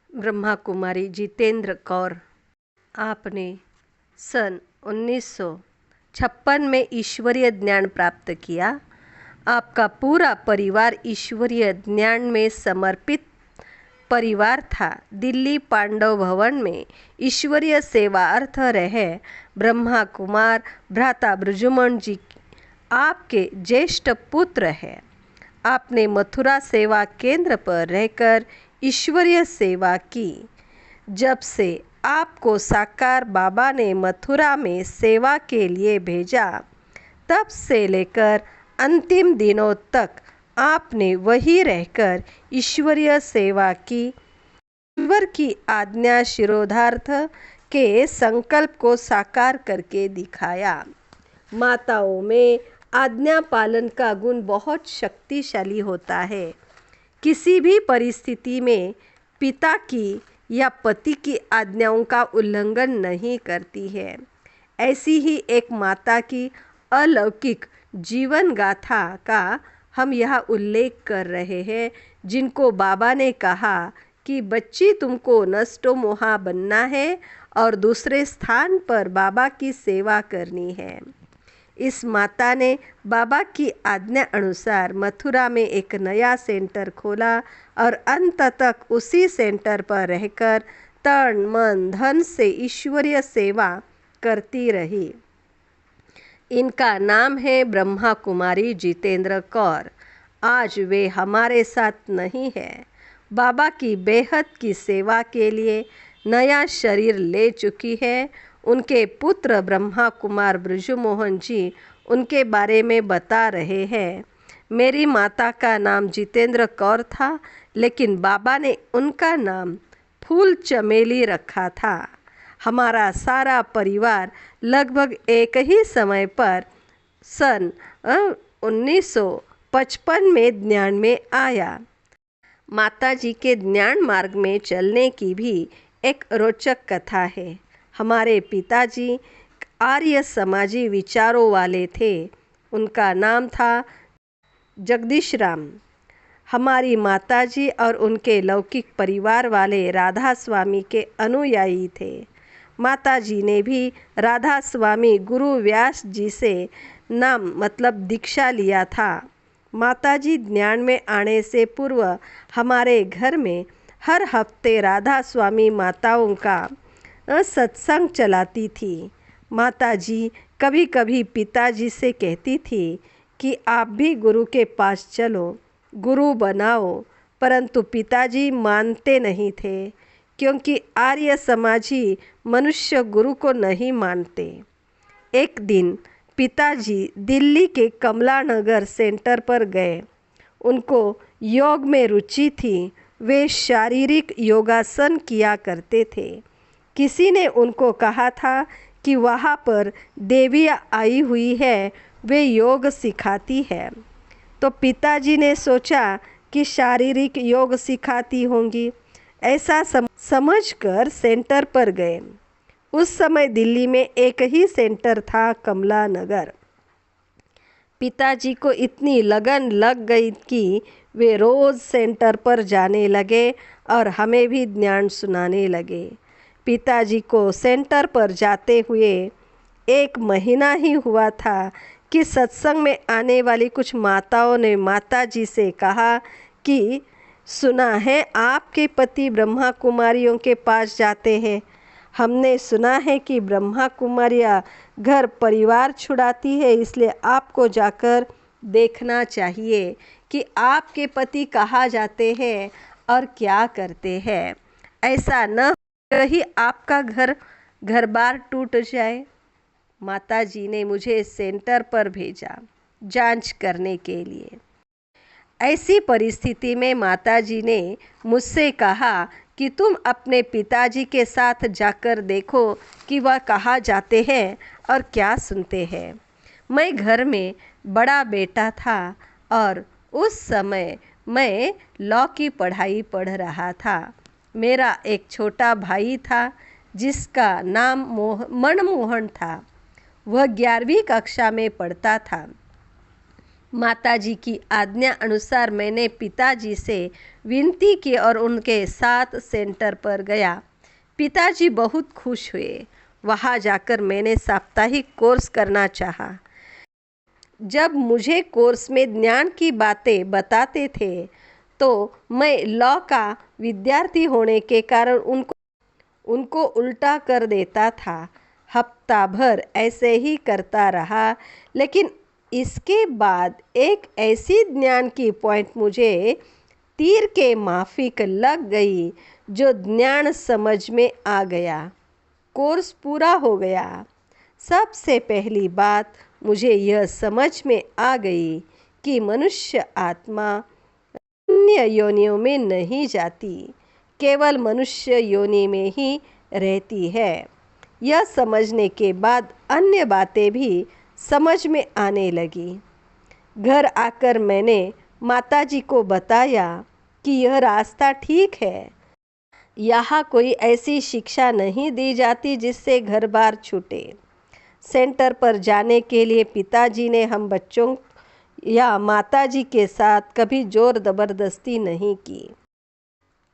ब्रह्मा कुमारी जितेंद्र कौर, आपने सन 1956 में ईश्वरीय ज्ञान प्राप्त किया। आपका पूरा परिवार ईश्वरीय ज्ञान में समर्पित परिवार था। दिल्ली पांडव भवन में ईश्वरीय सेवा अर्थ रहे ब्रह्मा कुमार भ्राता ब्रजमोहन जी आपके ज्येष्ठ पुत्र हैं। आपने मथुरा सेवा केंद्र पर रहकर ईश्वरीय सेवा की। जब से आपको साकार बाबा ने मथुरा में सेवा के लिए भेजा, तब से लेकर अंतिम दिनों तक आपने वहीं रहकर ईश्वरीय सेवा की। ईश्वर की आज्ञा शिरोधार्थ के संकल्प को साकार करके दिखाया। माताओं में आज्ञा पालन का गुण बहुत शक्तिशाली होता है। किसी भी परिस्थिति में पिता की या पति की आज्ञाओं का उल्लंघन नहीं करती है। ऐसी ही एक माता की अलौकिक जीवन गाथा का हम यहाँ उल्लेख कर रहे हैं, जिनको बाबा ने कहा कि बच्ची तुमको नष्टो मोहा बनना है और दूसरे स्थान पर बाबा की सेवा करनी है। इस माता ने बाबा की आज्ञा अनुसार मथुरा में एक नया सेंटर खोला और अंत तक उसी सेंटर पर रहकर तन मन धन से ईश्वरीय सेवा करती रही। इनका नाम है ब्रह्मा कुमारी जितेंद्र कौर। आज वे हमारे साथ नहीं है। बाबा की बेहद की सेवा के लिए नया शरीर ले चुकी है। उनके पुत्र ब्रह्मा कुमार ब्रजमोहन जी उनके बारे में बता रहे हैं। मेरी माता का नाम जितेंद्र कौर था, लेकिन बाबा ने उनका नाम फूल चमेली रखा था। हमारा सारा परिवार लगभग एक ही समय पर सन 1955 में ज्ञान में आया। माताजी के ज्ञान मार्ग में चलने की भी एक रोचक कथा है। हमारे पिताजी आर्य समाजी विचारों वाले थे। उनका नाम था जगदीश राम। हमारी माताजी और उनके लौकिक परिवार वाले राधा स्वामी के अनुयायी थे। माताजी ने भी राधा स्वामी गुरु व्यास जी से नाम मतलब दीक्षा लिया था। माताजी ज्ञान में आने से पूर्व हमारे घर में हर हफ्ते राधा स्वामी माताओं का सत्संग चलाती थी। माताजी कभी कभी पिताजी से कहती थी कि आप भी गुरु के पास चलो, गुरु बनाओ, परंतु पिताजी मानते नहीं थे, क्योंकि आर्य समाजी मनुष्य गुरु को नहीं मानते। एक दिन पिताजी दिल्ली के कमला नगर सेंटर पर गए। उनको योग में रुचि थी। वे शारीरिक योगासन किया करते थे। किसी ने उनको कहा था कि वहाँ पर देवी आई हुई है, वे योग सिखाती है। तो पिताजी ने सोचा कि शारीरिक योग सिखाती होंगी। ऐसा समझकर सेंटर पर गए। उस समय दिल्ली में एक ही सेंटर था, कमला नगर। पिताजी को इतनी लगन लग गई कि वे रोज़ सेंटर पर जाने लगे और हमें भी ज्ञान सुनाने लगे। पिताजी को सेंटर पर जाते हुए 1 महीना ही हुआ था कि सत्संग में आने वाली कुछ माताओं ने माताजी से कहा कि सुना है आपके पति ब्रह्मा कुमारियों के पास जाते हैं। हमने सुना है कि ब्रह्मा कुमारियाँ घर परिवार छुड़ाती है, इसलिए आपको जाकर देखना चाहिए कि आपके पति कहाँ जाते हैं और क्या करते हैं। ऐसा न ही आपका घर बार टूट जाए। माताजी ने मुझे सेंटर पर भेजा जांच करने के लिए। ऐसी परिस्थिति में माताजी ने मुझसे कहा कि तुम अपने पिताजी के साथ जाकर देखो कि वह कहाँ जाते हैं और क्या सुनते हैं। मैं घर में बड़ा बेटा था और उस समय मैं लॉ की पढ़ाई पढ़ रहा था। मेरा एक छोटा भाई था जिसका नाम मनमोहन था। वह 11वीं कक्षा में पढ़ता था। माताजी की आज्ञा अनुसार मैंने पिताजी से विनती की और उनके साथ सेंटर पर गया। पिताजी बहुत खुश हुए। वहाँ जाकर मैंने साप्ताहिक कोर्स करना चाहा। जब मुझे कोर्स में ज्ञान की बातें बताते थे तो मैं लॉ का विद्यार्थी होने के कारण उनको उल्टा कर देता था। हफ्ता भर ऐसे ही करता रहा, लेकिन इसके बाद एक ऐसी ज्ञान की पॉइंट मुझे तीर के माफिक लग गई जो ज्ञान समझ में आ गया। कोर्स पूरा हो गया। सबसे पहली बात मुझे यह समझ में आ गई कि मनुष्य आत्मा अन्य योनियों में नहीं जाती, केवल मनुष्य योनि में ही रहती है। यह समझने के बाद अन्य बातें भी समझ में आने लगी। घर आकर मैंने माताजी को बताया कि यह रास्ता ठीक है। यहाँ कोई ऐसी शिक्षा नहीं दी जाती जिससे घर बार छूटे। सेंटर पर जाने के लिए पिताजी ने हम बच्चों या माताजी के साथ कभी जोर ज़बरदस्ती नहीं की।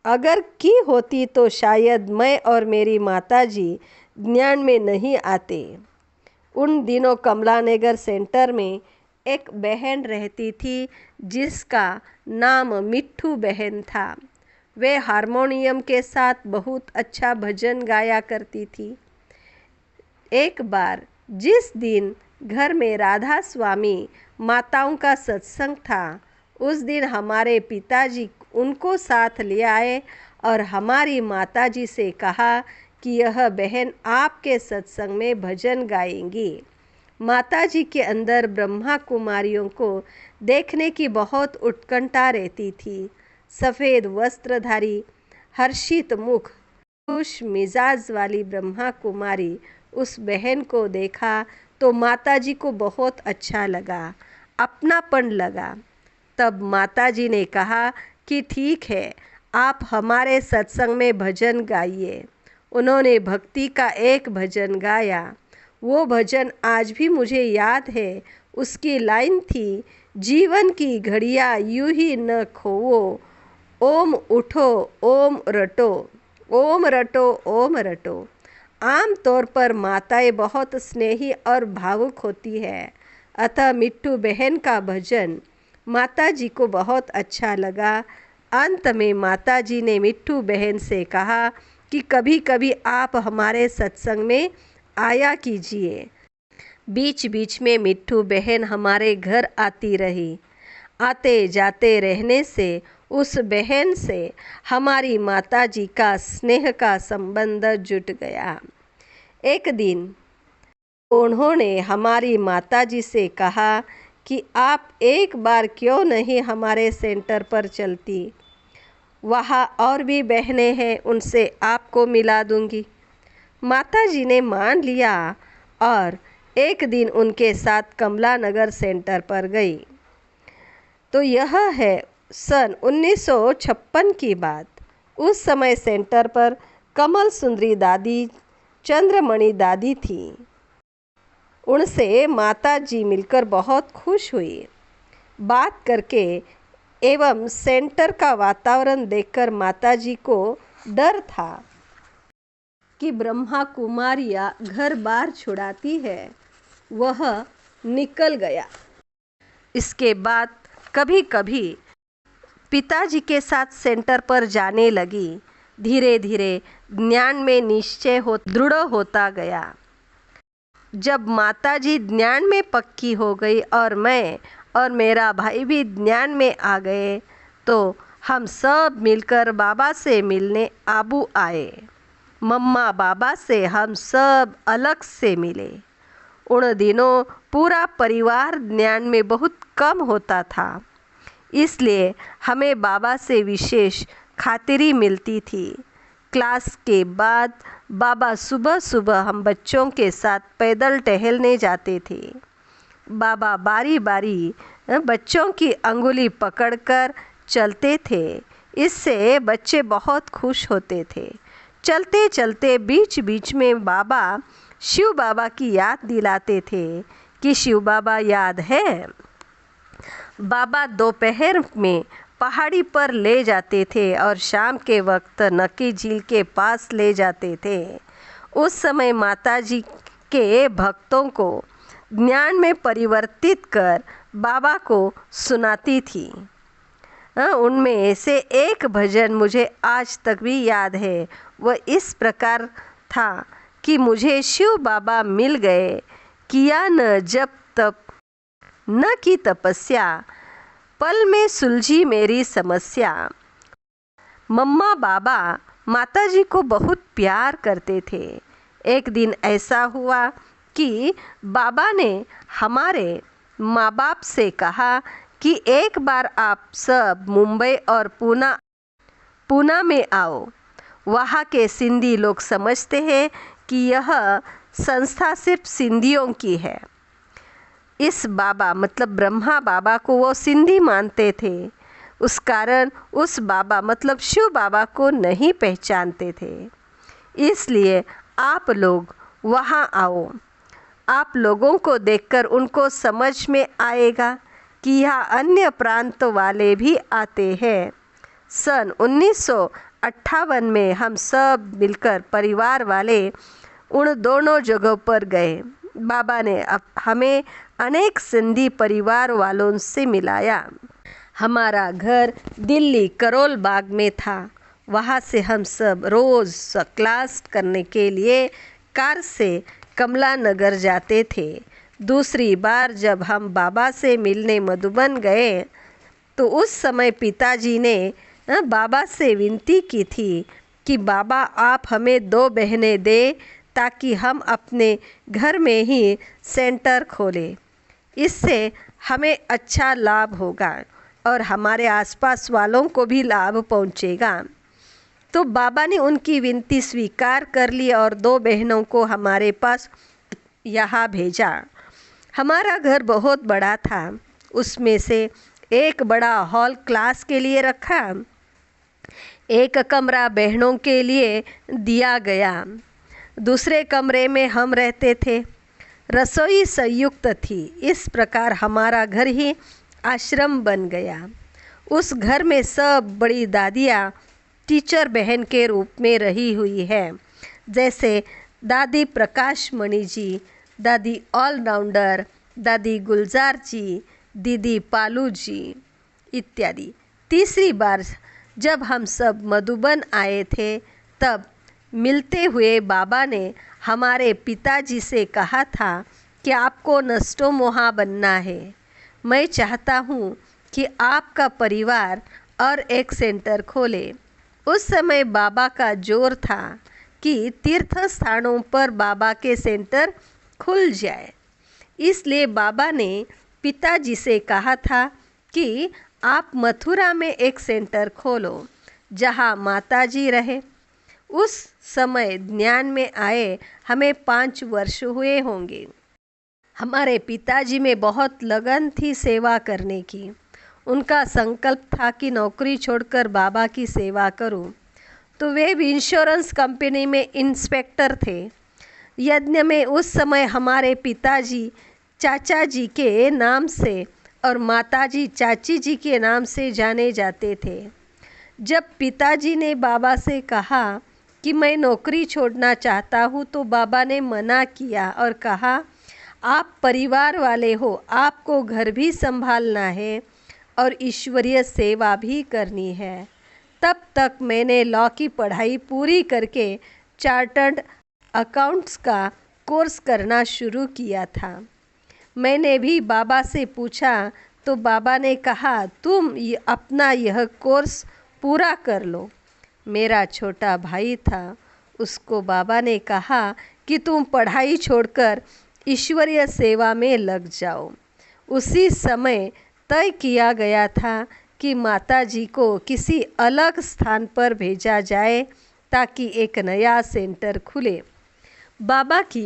अगर की होती तो शायद मैं और मेरी माताजी ज्ञान में नहीं आते। उन दिनों कमलानगर सेंटर में एक बहन रहती थी जिसका नाम मिट्ठू बहन था। वे हारमोनियम के साथ बहुत अच्छा भजन गाया करती थी। एक बार जिस दिन घर में राधा स्वामी माताओं का सत्संग था, उस दिन हमारे पिताजी उनको साथ ले आए और हमारी माताजी से कहा कि यह बहन आपके सत्संग में भजन गाएंगी। माताजी के अंदर ब्रह्मा कुमारियों को देखने की बहुत उत्कंठा रहती थी। सफ़ेद वस्त्रधारी, हर्षित मुख, खुश मिजाज वाली ब्रह्मा कुमारी उस बहन को देखा तो माताजी को बहुत अच्छा लगा, अपनापन लगा। तब माताजी ने कहा कि ठीक है, आप हमारे सत्संग में भजन गाइए। उन्होंने भक्ति का एक भजन गाया। वो भजन आज भी मुझे याद है। उसकी लाइन थी, जीवन की घड़ियाँ यूं ही न खोवो, ओम उठो ओम रटो, ओम रटो ओम रटो। आम तौर पर माताएं बहुत स्नेही और भावुक होती है, अतः मिट्टू बहन का भजन माताजी को बहुत अच्छा लगा। अंत में माताजी ने मिट्टू बहन से कहा कि कभी कभी आप हमारे सत्संग में आया कीजिए। बीच बीच में मिट्टू बहन हमारे घर आती रही। आते जाते रहने से उस बहन से हमारी माताजी का स्नेह का संबंध जुट गया। एक दिन उन्होंने हमारी माताजी से कहा कि आप एक बार क्यों नहीं हमारे सेंटर पर चलती, वहाँ और भी बहनें हैं, उनसे आपको मिला दूंगी। माताजी ने मान लिया और एक दिन उनके साथ कमलानगर सेंटर पर गई। तो यह है सन 1956 की बात। उस समय सेंटर पर कमल सुंदरी दादी, चंद्रमणि दादी थी। उनसे माताजी मिलकर बहुत खुश हुई। बात करके एवं सेंटर का वातावरण देखकर माताजी को डर था कि ब्रह्मा कुमारियाँ घर बार छुड़ाती है। वह निकल गया। इसके बाद कभी कभी पिताजी के साथ सेंटर पर जाने लगी। धीरे धीरे ज्ञान में निश्चय दृढ़ होता गया। जब माताजी ज्ञान में पक्की हो गई और मैं और मेरा भाई भी ज्ञान में आ गए, तो हम सब मिलकर बाबा से मिलने आबू आए। मम्मा बाबा से हम सब अलग से मिले। उन दिनों पूरा परिवार ज्ञान में बहुत कम होता था, इसलिए हमें बाबा से विशेष खातिरी मिलती थी। क्लास के बाद बाबा सुबह सुबह हम बच्चों के साथ पैदल टहलने जाते थे। बाबा बारी बारी बच्चों की अंगुली पकड़कर चलते थे। इससे बच्चे बहुत खुश होते थे। चलते चलते बीच बीच में बाबा शिव बाबा की याद दिलाते थे कि शिव बाबा याद है। बाबा दोपहर में पहाड़ी पर ले जाते थे और शाम के वक्त नकी झील के पास ले जाते थे। उस समय माताजी के भक्तों को ज्ञान में परिवर्तित कर बाबा को सुनाती थी। उनमें से एक भजन मुझे आज तक भी याद है। वह इस प्रकार था कि मुझे शिव बाबा मिल गए, किया न जप तप न की तपस्या, पल में सुलझी मेरी समस्या। मम्मा बाबा माताजी को बहुत प्यार करते थे। एक दिन ऐसा हुआ कि बाबा ने हमारे माँ बाप से कहा कि एक बार आप सब मुंबई और पूना में आओ। वहाँ के सिंधी लोग समझते हैं कि यह संस्था सिर्फ सिंधियों की है। इस बाबा मतलब ब्रह्मा बाबा को वो सिंधी मानते थे। उस कारण उस बाबा मतलब शिव बाबा को नहीं पहचानते थे। इसलिए आप लोग वहाँ आओ। आप लोगों को देखकर उनको समझ में आएगा कि यहाँ अन्य प्रांत वाले भी आते हैं। सन 1958 में हम सब मिलकर परिवार वाले उन दोनों जगहों पर गए। बाबा ने हमें अनेक सिंधी परिवार वालों से मिलाया। हमारा घर दिल्ली करोल बाग में था। वहाँ से हम सब रोज़ क्लास करने के लिए कार से कमला नगर जाते थे। दूसरी बार जब हम बाबा से मिलने मधुबन गए तो उस समय पिताजी ने बाबा से विनती की थी कि बाबा आप हमें 2 बहनें दें ताकि हम अपने घर में ही सेंटर खोलें। इससे हमें अच्छा लाभ होगा और हमारे आसपास वालों को भी लाभ पहुंचेगा। तो बाबा ने उनकी विनती स्वीकार कर ली और 2 बहनों को हमारे पास यहाँ भेजा। हमारा घर बहुत बड़ा था। उसमें से एक बड़ा हॉल क्लास के लिए रखा, एक कमरा बहनों के लिए दिया गया। दूसरे कमरे में हम रहते थे। रसोई संयुक्त थी। इस प्रकार हमारा घर ही आश्रम बन गया। उस घर में सब बड़ी दादियाँ टीचर बहन के रूप में रही हुई है, जैसे दादी प्रकाश मणि जी, दादी ऑलराउंडर, दादी गुलजार जी, दीदी पालू जी इत्यादि। तीसरी बार जब हम सब मधुबन आए थे तब मिलते हुए बाबा ने हमारे पिताजी से कहा था कि आपको नष्टो मोहा बनना है। मैं चाहता हूँ कि आपका परिवार और एक सेंटर खोले। उस समय बाबा का जोर था कि तीर्थ स्थानों पर बाबा के सेंटर खुल जाए। इसलिए बाबा ने पिताजी से कहा था कि आप मथुरा में एक सेंटर खोलो जहाँ माताजी रहे। उस समय ज्ञान में आए हमें 5 वर्ष हुए होंगे। हमारे पिताजी में बहुत लगन थी सेवा करने की। उनका संकल्प था कि नौकरी छोड़कर बाबा की सेवा करूं। तो वे भी इंश्योरेंस कंपनी में इंस्पेक्टर थे। यज्ञ में उस समय हमारे पिताजी चाचा जी के नाम से और माताजी चाची जी के नाम से जाने जाते थे। जब पिताजी ने बाबा से कहा कि मैं नौकरी छोड़ना चाहता हूँ तो बाबा ने मना किया और कहा आप परिवार वाले हो, आपको घर भी संभालना है और ईश्वरीय सेवा भी करनी है। तब तक मैंने लॉ की पढ़ाई पूरी करके चार्टर्ड अकाउंट्स का कोर्स करना शुरू किया था। मैंने भी बाबा से पूछा तो बाबा ने कहा तुम अपना यह कोर्स पूरा कर लो। मेरा छोटा भाई था, उसको बाबा ने कहा कि तुम पढ़ाई छोड़कर ईश्वरीय सेवा में लग जाओ। उसी समय तय किया गया था कि माताजी को किसी अलग स्थान पर भेजा जाए ताकि एक नया सेंटर खुले। बाबा की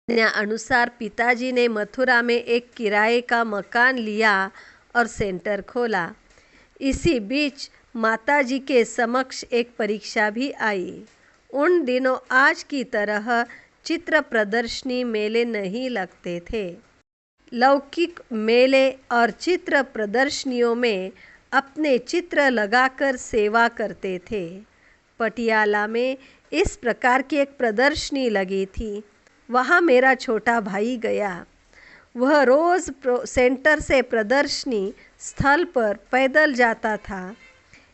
अनुसार पिताजी ने मथुरा में एक किराए का मकान लिया और सेंटर खोला। इसी बीच माताजी के समक्ष एक परीक्षा भी आई। उन दिनों आज की तरह चित्र प्रदर्शनी मेले नहीं लगते थे। लौकिक मेले और चित्र प्रदर्शनियों में अपने चित्र लगाकर सेवा करते थे। पटियाला में इस प्रकार की एक प्रदर्शनी लगी थी। वहाँ मेरा छोटा भाई गया। वह रोज़ सेंटर से प्रदर्शनी स्थल पर पैदल जाता था।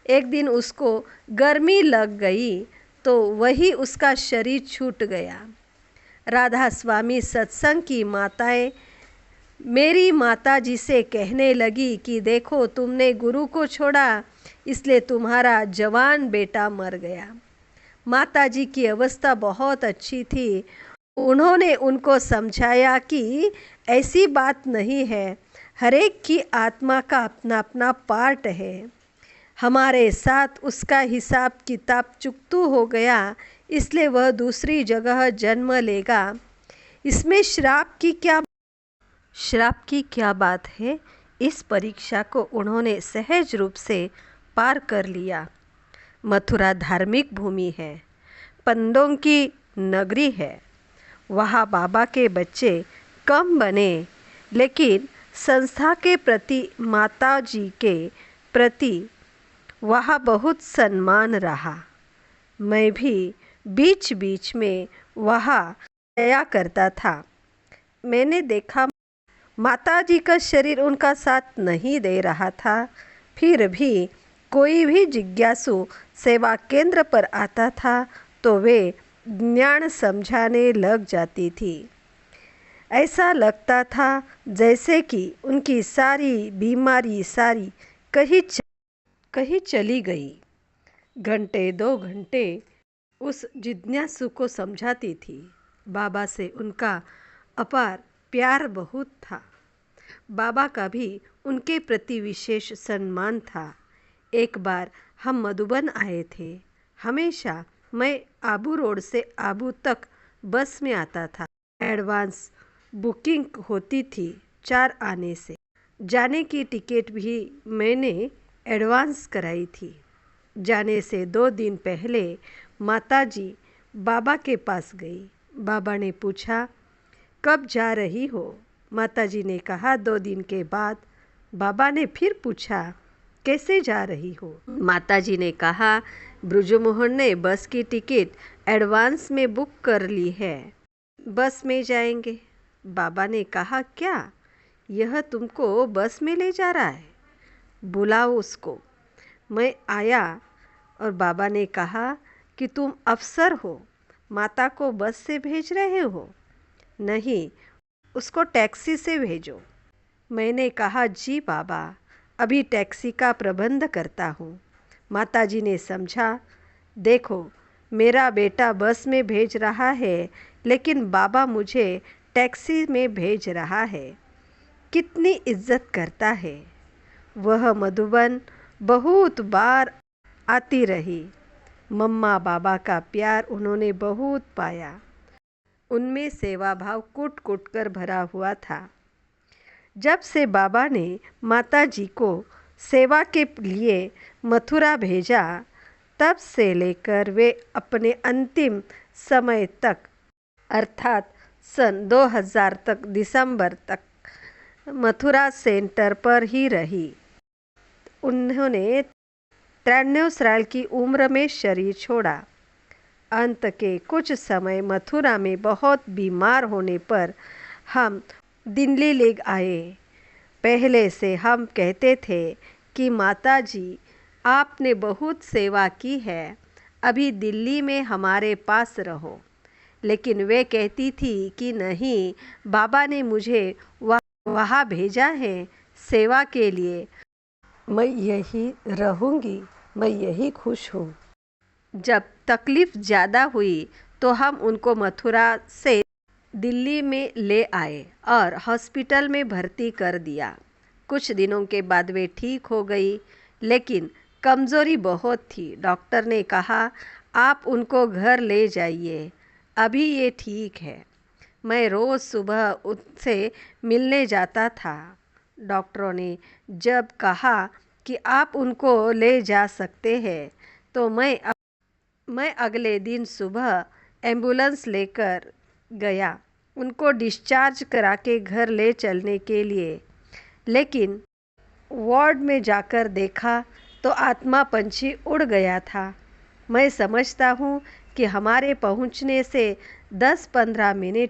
एक दिन उसको गर्मी लग गई तो वही उसका शरीर छूट गया। राधा स्वामी सत्संग की माताएं मेरी माता जी से कहने लगी कि देखो, तुमने गुरु को छोड़ा, इसलिए तुम्हारा जवान बेटा मर गया। माता जी की अवस्था बहुत अच्छी थी। उन्होंने उनको समझाया कि ऐसी बात नहीं है, हर एक की आत्मा का अपना अपना पार्ट है। हमारे साथ उसका हिसाब किताब चुकतू हो गया, इसलिए वह दूसरी जगह जन्म लेगा। इसमें श्राप की क्या बात है? इस परीक्षा को उन्होंने सहज रूप से पार कर लिया। मथुरा धार्मिक भूमि है, पंडों की नगरी है। वहाँ बाबा के बच्चे कम बने, लेकिन संस्था के प्रति, माता जी के प्रति वहाँ बहुत सम्मान रहा। मैं भी बीच बीच में वहाँ आया करता था। मैंने देखा माता जी का शरीर उनका साथ नहीं दे रहा था। फिर भी कोई भी जिज्ञासु सेवा केंद्र पर आता था तो वे ज्ञान समझाने लग जाती थी। ऐसा लगता था जैसे कि उनकी सारी बीमारी कहीं चली गई। घंटे 2 घंटे उस जिज्ञासु को समझाती थी। बाबा से उनका अपार प्यार बहुत था। बाबा का भी उनके प्रति विशेष सम्मान था। एक बार हम मधुबन आए थे। हमेशा मैं आबू रोड से आबू तक बस में आता था। एडवांस बुकिंग होती थी 4 आने से। जाने की टिकट भी मैंने एडवांस कराई थी। जाने से 2 दिन पहले माताजी बाबा के पास गई। बाबा ने पूछा, कब जा रही हो? माताजी ने कहा 2 दिन के बाद। बाबा ने फिर पूछा, कैसे जा रही हो? माताजी ने कहा, ब्रजमोहन ने बस की टिकट एडवांस में बुक कर ली है, बस में जाएंगे। बाबा ने कहा, क्या यह तुमको बस में ले जा रहा है? बुलाओ उसको। मैं आया और बाबा ने कहा कि तुम अफसर हो, माता को बस से भेज रहे हो? नहीं, उसको टैक्सी से भेजो। मैंने कहा, जी बाबा, अभी टैक्सी का प्रबंध करता हूँ। माताजी ने समझा, देखो मेरा बेटा बस में भेज रहा है, लेकिन बाबा मुझे टैक्सी में भेज रहा है। कितनी इज्जत करता है। वह मधुबन बहुत बार आती रही। मम्मा बाबा का प्यार उन्होंने बहुत पाया। उनमें सेवा भाव कूट कूट कर भरा हुआ था। जब से बाबा ने माता जी को सेवा के लिए मथुरा भेजा, तब से लेकर वे अपने अंतिम समय तक, अर्थात सन 2000 तक, दिसंबर तक मथुरा सेंटर पर ही रही। उन्होंने 93 साल की उम्र में शरीर छोड़ा। अंत के कुछ समय मथुरा में बहुत बीमार होने पर हम दिल्ली ले आए। पहले से हम कहते थे कि माता जी, आपने बहुत सेवा की है, अभी दिल्ली में हमारे पास रहो। लेकिन वे कहती थी कि नहीं, बाबा ने मुझे वहाँ भेजा है सेवा के लिए, मैं यही रहूँगी, मैं यही खुश हूँ। जब तकलीफ़ ज़्यादा हुई तो हम उनको मथुरा से दिल्ली में ले आए और हॉस्पिटल में भर्ती कर दिया। कुछ दिनों के बाद वे ठीक हो गई, लेकिन कमज़ोरी बहुत थी। डॉक्टर ने कहा, आप उनको घर ले जाइए, अभी ये ठीक है। मैं रोज़ सुबह उनसे मिलने जाता था। डॉक्टरों ने जब कहा कि आप उनको ले जा सकते हैं, तो मैं अगले दिन सुबह एम्बुलेंस लेकर गया उनको डिस्चार्ज करा के घर ले चलने के लिए। लेकिन वार्ड में जाकर देखा तो आत्मा पंछी उड़ गया था। मैं समझता हूँ कि हमारे पहुँचने से 10-15 मिनट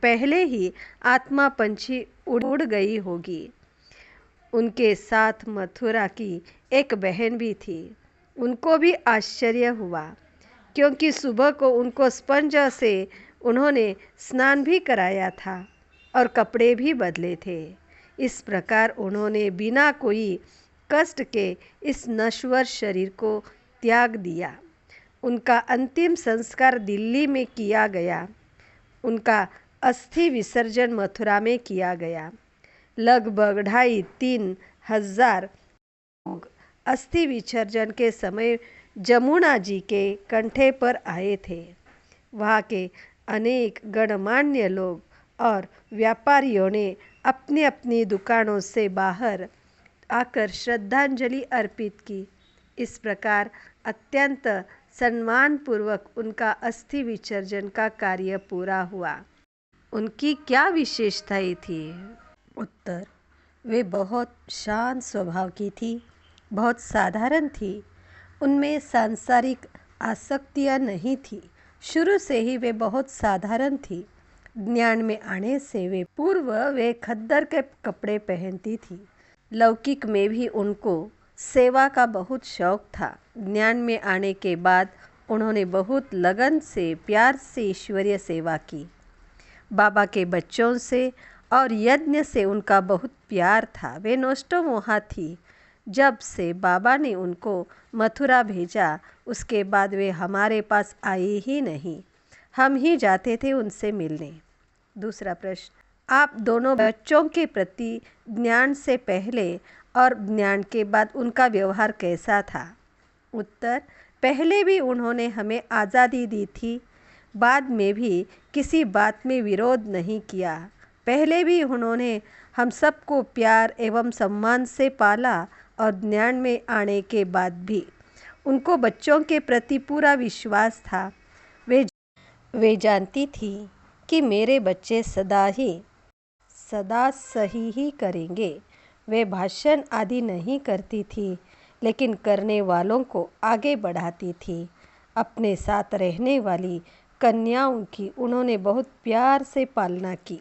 पहले ही आत्मा पंछी उड़ गई होगी। उनके साथ मथुरा की एक बहन भी थी। उनको भी आश्चर्य हुआ, क्योंकि सुबह को उनको स्पंज से उन्होंने स्नान भी कराया था और कपड़े भी बदले थे। इस प्रकार उन्होंने बिना कोई कष्ट के इस नश्वर शरीर को त्याग दिया। उनका अंतिम संस्कार दिल्ली में किया गया। उनका अस्थि विसर्जन मथुरा में किया गया। लगभग 2,500-3 हजार लोग अस्थि विसर्जन के समय जमुना जी के कंठे पर आए थे। वहाँ के अनेक गणमान्य लोग और व्यापारियों ने अपनी अपनी दुकानों से बाहर आकर श्रद्धांजलि अर्पित की। इस प्रकार अत्यंत सम्मानपूर्वक उनका अस्थि विसर्जन का कार्य पूरा हुआ। उनकी क्या विशेषताएं थी? उत्तर: वे बहुत शांत स्वभाव की थी, बहुत साधारण थी। उनमें सांसारिक आसक्तियाँ नहीं थी। शुरू से ही वे बहुत साधारण थी। ज्ञान में आने से वे खद्दर के कपड़े पहनती थी। लौकिक में भी उनको सेवा का बहुत शौक था। ज्ञान में आने के बाद उन्होंने बहुत लगन से, प्यार से ईश्वरीय सेवा की। बाबा के बच्चों से और यज्ञ से उनका बहुत प्यार था। वे नोस्टोमोहा थी। जब से बाबा ने उनको मथुरा भेजा, उसके बाद वे हमारे पास आई ही नहीं। हम ही जाते थे उनसे मिलने। दूसरा प्रश्न: आप दोनों बच्चों के प्रति ज्ञान से पहले और ज्ञान के बाद उनका व्यवहार कैसा था? उत्तर: पहले भी उन्होंने हमें आज़ादी दी थी। बाद में भी किसी बात में विरोध नहीं किया। पहले भी उन्होंने हम सबको प्यार एवं सम्मान से पाला और ज्ञान में आने के बाद भी उनको बच्चों के प्रति पूरा विश्वास था। वे जानती थी कि मेरे बच्चे सदा सही ही करेंगे। वे भाषण आदि नहीं करती थी, लेकिन करने वालों को आगे बढ़ाती थी। अपने साथ रहने वाली कन्याओं की उन्होंने बहुत प्यार से पालना की।